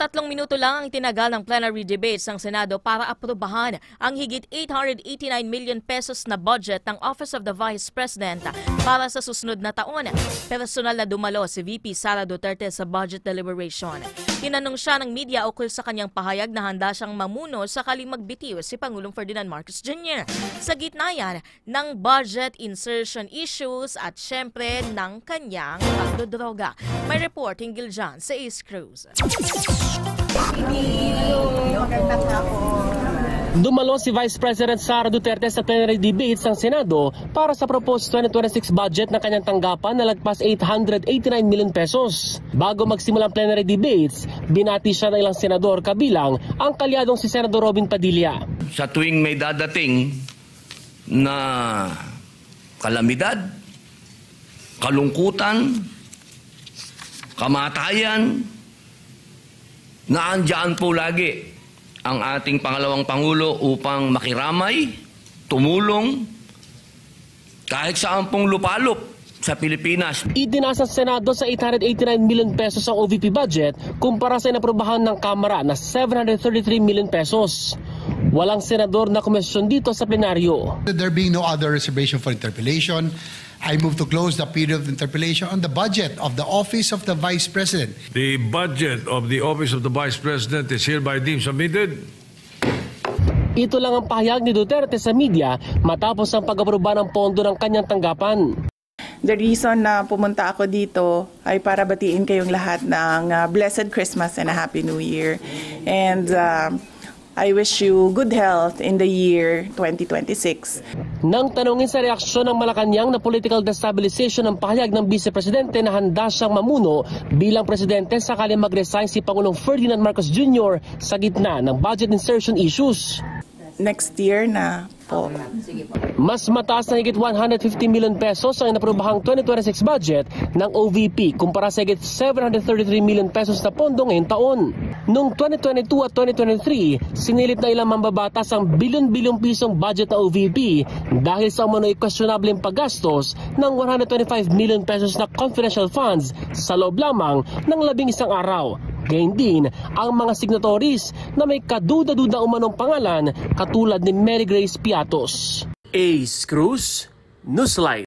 3 minuto lang ang itinagal ng plenary debates ng Senado para aprobahan ang higit 889 million pesos na budget ng Office of the Vice President para sa susunod na taon. Personal na dumalo si VP Sara Duterte sa budget deliberation. Tinanong siya ng media ukol sa kanyang pahayag na handa siyang mamuno sakaling magbitiw si Pangulong Ferdinand Marcos Jr. Sa gitna yan ng budget insertion issues at syempre ng kanyang pagdodroga. May report hinggil dyan sa Ace Cruz. Dumalo si Vice President Sara Duterte sa plenary debates ng Senado para sa proposed 2026 budget na kanyang tanggapan na lagpas 889 million pesos. Bago magsimula ang plenary debates, binati siya ng ilang senador kabilang ang kalyadong si Senador Robin Padilla. Sa tuwing may dadating na kalamidad, kalungkutan, kamatayan, naandyan po lagi ang ating pangalawang Pangulo upang makiramay, tumulong, kahit saan pong lupalop sa Pilipinas. Itinasa sa Senado sa 889 million pesos ang OVP budget kumpara sa inaprubahan ng Kamara na 733 million pesos. Walang senador na komisyon dito sa plenaryo. There being no other reservation for interpellation, I move to close the period of interpellation on the budget of the Office of the Vice President. The budget of the Office of the Vice President is hereby deemed submitted. Ito lang ang pahayag ni Duterte sa media matapos ang pag-aproba ng pondo ng kanyang tanggapan. The reason na pumunta ako dito ay para batiin kayong lahat ng Blessed Christmas and a Happy New Year. And I wish you good health in the year 2026. Nang tanungin sa reaksyon ng Malacanang na political destabilization ng pahayag ng Vice Presidente na handa siyang mamuno bilang Presidente sakali mag-resign si Pangulong Ferdinand Marcos Jr. sa gitna ng budget insertion issues. Next year na po. Mas mataas na higit 150 million pesos ang inaprobahang 2026 budget ng OVP kumpara sa higit 733 million pesos na pondo ngayong taon. Noong 2022 at 2023, sinilip na ilang mambabatas ang bilyon-bilyong pisong budget ng OVP dahil sa umano'y questionableng paggastos ng 125 million pesos na confidential funds sa loob lamang ng 11 araw. Gayun din ang mga signatories na may kaduda-duda umanong pangalan katulad ni Mary Grace Piatos. Ace Cruz, Newsline.